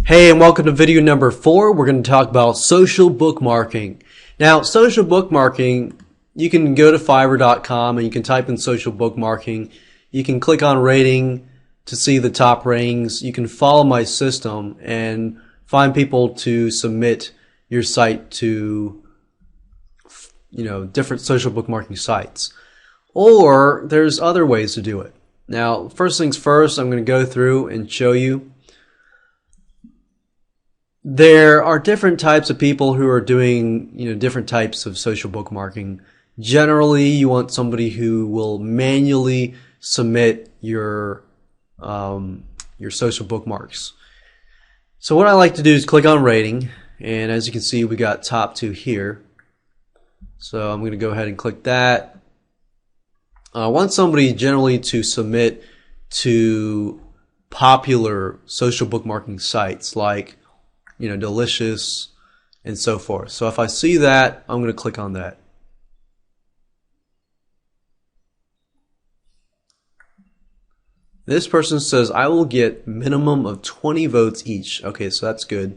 Hey, and welcome to video number 4. We're going to talk about social bookmarking. Now, social bookmarking, you can go to Fiverr.com and you can type in social bookmarking. You can click on rating to see the top ratings. You can follow my system and find people to submit your site to, different social bookmarking sites. Or there's other ways to do it. Now, first things first, I'm going to go through and show you. There are different types of people who are doing, different types of social bookmarking. Generally, you want somebody who will manually submit your social bookmarks. So what I like to do is click on rating, and as you can see, we got top 2 here. So I'm going to go ahead and click that. I want somebody generally to submit to popular social bookmarking sites like Delicious, and so forth. So if I see that, I'm going to click on that. This person says, I will get minimum of 20 votes each. Okay, so that's good.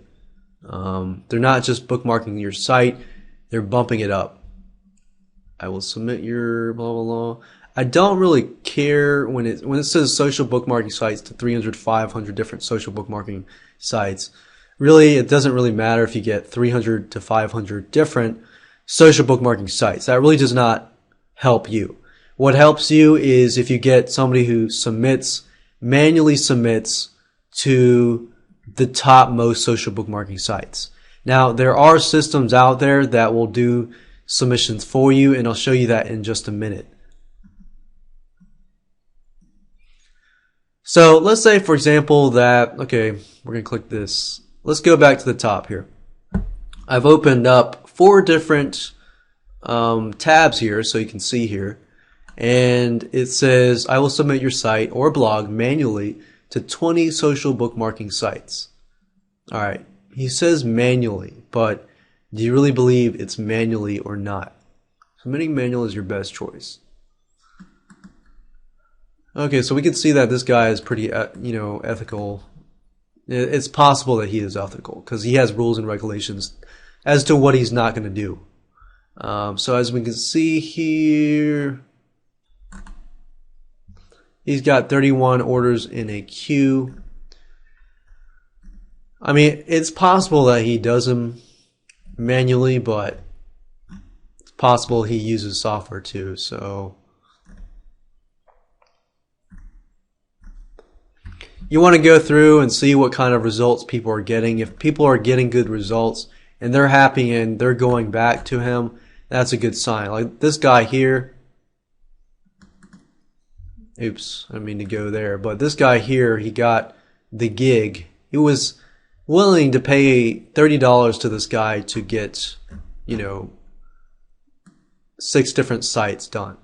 They're not just bookmarking your site, they're bumping it up. I will submit your blah, blah, blah. I don't really care when it says social bookmarking sites to 300, 500 different social bookmarking sites. Really, it doesn't really matter if you get 300 to 500 different social bookmarking sites. That really does not help you. What helps you is if you get somebody who manually submits to the top most social bookmarking sites. Now, there are systems out there that will do submissions for you, and I'll show you that in just a minute. So let's say, for example, that, okay, we're going to click this. Let's go back to the top here. I've opened up 4 different tabs here, so you can see here. And it says, I will submit your site or blog manually to 20 social bookmarking sites. Alright, he says manually, but do you really believe it's manually or not? Submitting manual is your best choice. Okay, so we can see that this guy is pretty, ethical. It's possible that he is ethical because he has rules and regulations as to what he's not going to do. So as we can see here, he's got 31 orders in a queue. I mean, it's possible that he does them manually, but it's possible he uses software too. So you want to go through and see what kind of results people are getting. If people are getting good results and they're happy and they're going back to him, that's a good sign. Like this guy here. Oops, I didn't mean to go there. But this guy here, he got the gig. He was willing to pay $30 to this guy to get, 6 different sites done.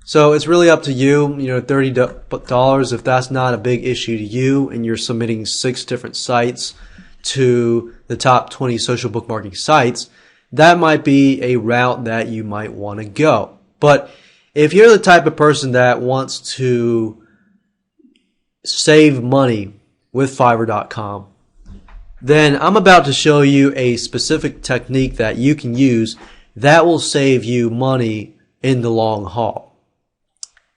So it's really up to you, $30, if that's not a big issue to you and you're submitting 6 different sites to the top 20 social bookmarking sites, that might be a route that you might want to go. But if you're the type of person that wants to save money with Fiverr.com, then I'm about to show you a specific technique that you can use that will save you money in the long haul.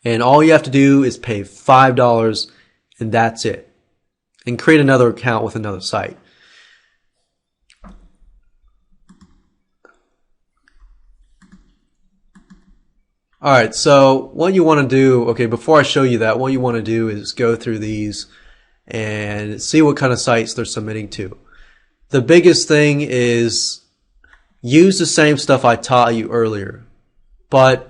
And all you have to do is pay $5 and that's it. And create another account with another site. Alright, so what you want to do, okay, before I show you that, what you want to do is go through these and see what kind of sites they're submitting to. The biggest thing is use the same stuff I taught you earlier. But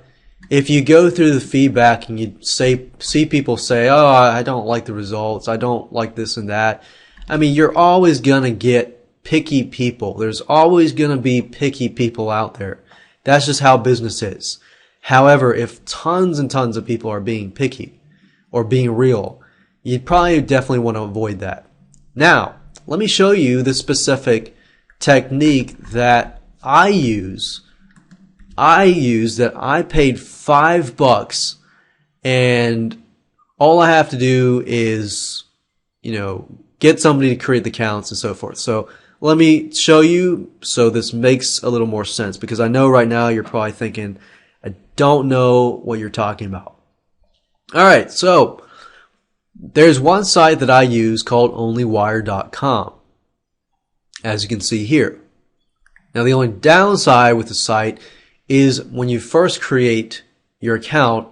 if you go through the feedback and you see people say, oh, I don't like the results, I don't like this and that. I mean, you're always going to get picky people. There's always going to be picky people out there. That's just how business is. However, if tons and tons of people are being picky or being real, you'd probably definitely want to avoid that. Now, let me show you the specific technique that I use that I paid $5 and all I have to do is, get somebody to create the accounts and so forth. So let me show you so this makes a little more sense, because I know right now you're probably thinking, I don't know what you're talking about. All right, so there's one site that I use called onlywire.com, as you can see here. Now the only downside with the site is when you first create your account,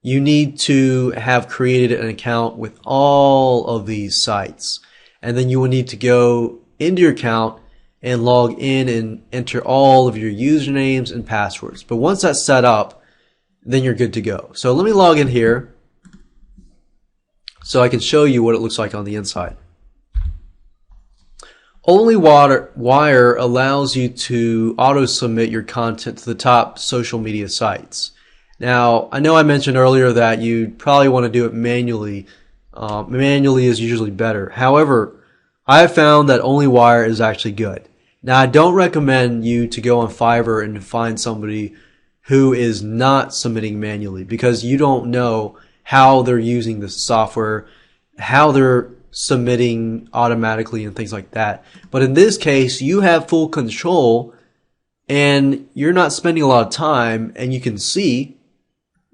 you need to have created an account with all of these sites. And then you will need to go into your account and log in and enter all of your usernames and passwords. But once that's set up, then you're good to go. So let me log in here so I can show you what it looks like on the inside. OnlyWire allows you to auto-submit your content to the top social media sites. Now, I know I mentioned earlier that you probably want to do it manually. Manually is usually better. However, I have found that OnlyWire is actually good. Now, I don't recommend you to go on Fiverr and find somebody who is not submitting manually, because you don't know how they're using the software, how they're submitting automatically and things like that. But in this case, you have full control and you're not spending a lot of time, and you can see,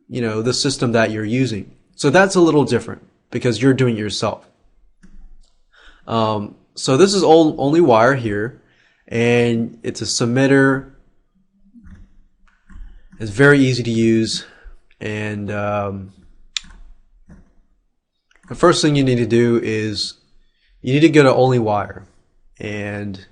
the system that you're using. So that's a little different because you're doing it yourself. So this is OnlyWire here, and it's a submitter. It's very easy to use, and the first thing you need to do is you need to go to OnlyWire, and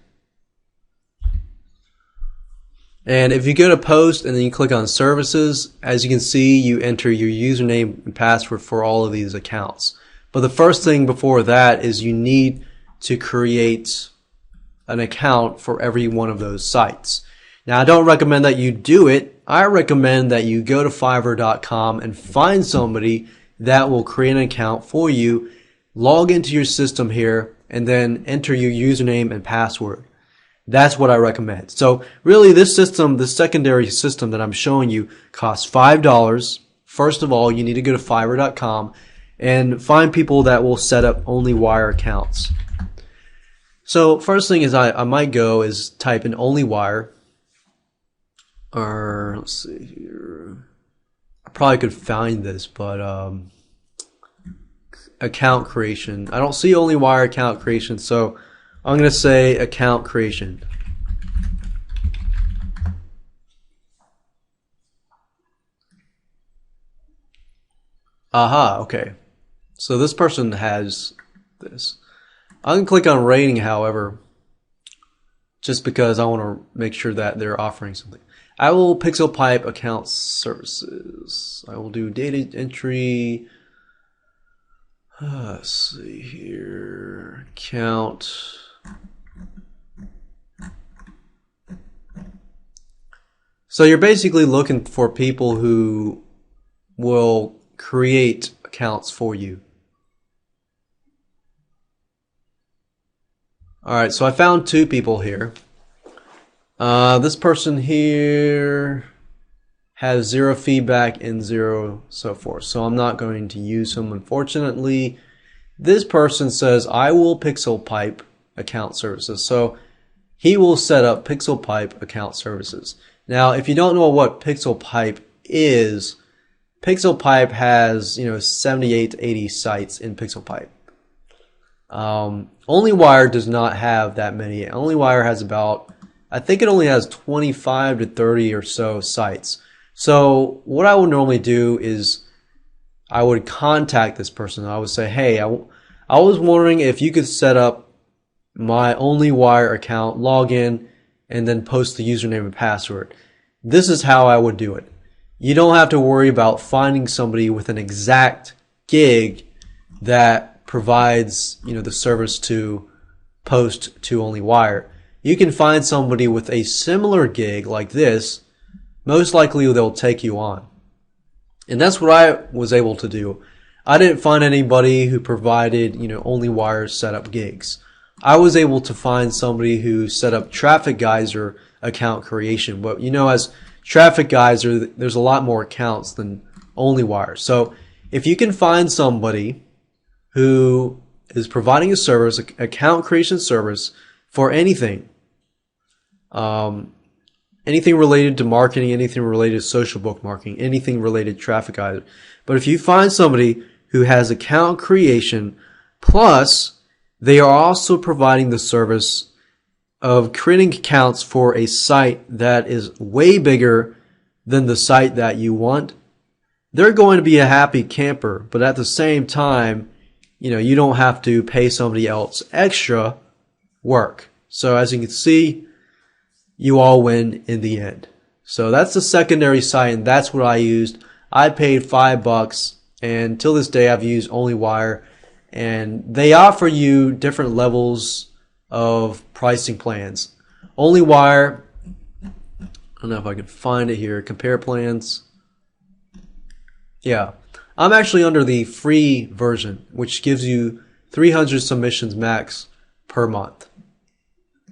if you go to post and then you click on services, as you can see, you enter your username and password for all of these accounts. But the first thing before that is you need to create an account for every one of those sites. Now, I don't recommend that you do it. I recommend that you go to Fiverr.com and find somebody that will create an account for you, log into your system here, and then enter your username and password. That's what I recommend. So really, this system, the secondary system that I'm showing you, costs $5. First of all, you need to go to Fiverr.com and find people that will set up OnlyWire accounts. So first thing is I might go is type in OnlyWire, or let's see here. I probably could find this, but account creation. I don't see OnlyWire account creation, so I'm going to say account creation. Aha, okay. So this person has this. I'm going to click on rating, however, just because I want to make sure that they're offering something. I will pixel pipe account services. I will do data entry. Let's see here. Account. So you're basically looking for people who will create accounts for you. Alright, so I found two people here. This person here has 0 feedback and 0 so forth. So I'm not going to use him, unfortunately. This person says, I will pixel pipe account services. So he will set up pixel pipe account services. Now, if you don't know what pixel pipe is, pixel pipe has 78 to 80 sites in pixel pipe. OnlyWire does not have that many. OnlyWire has about, I think it only has 25 to 30 or so sites. So what I would normally do is I would contact this person. I would say, hey, I was wondering if you could set up my OnlyWire account, log in, and then post the username and password. This is how I would do it. You don't have to worry about finding somebody with an exact gig that provides, the service to post to OnlyWire. You can find somebody with a similar gig like this. Most likely they'll take you on. And that's what I was able to do. I didn't find anybody who provided, OnlyWire setup gigs. I was able to find somebody who set up Traffic Geyser account creation. But as Traffic Geyser, there's a lot more accounts than OnlyWire. So if you can find somebody who is providing a service, account creation service for anything. Anything related to marketing, anything related to social bookmarking, anything related to traffic either. But if you find somebody who has account creation, plus they are also providing the service of creating accounts for a site that is way bigger than the site that you want, they're going to be a happy camper. But at the same time, you don't have to pay somebody else extra work. So as you can see, you all win in the end. So that's the secondary site, and that's what I used. I paid $5, and till this day I've used OnlyWire, and they offer you different levels of pricing plans. OnlyWire, I don't know if I can find it here, compare plans. Yeah, I'm actually under the free version, which gives you 300 submissions max per month.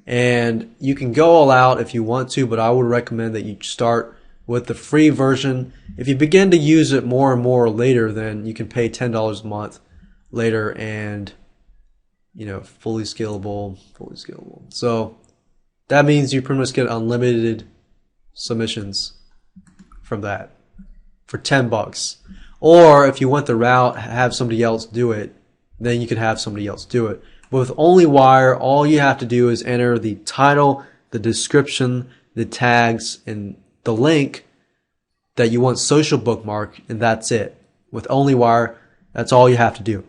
And you can go all out if you want to, but I would recommend that you start with the free version. If you begin to use it more and more later, then you can pay $10 a month later, and fully scalable. So that means you pretty much get unlimited submissions from that for $10. Or if you want the route, have somebody else do it, then you can have somebody else do it. But with OnlyWire, all you have to do is enter the title, the description, the tags, and the link that you want social bookmark, and that's it. With OnlyWire, that's all you have to do.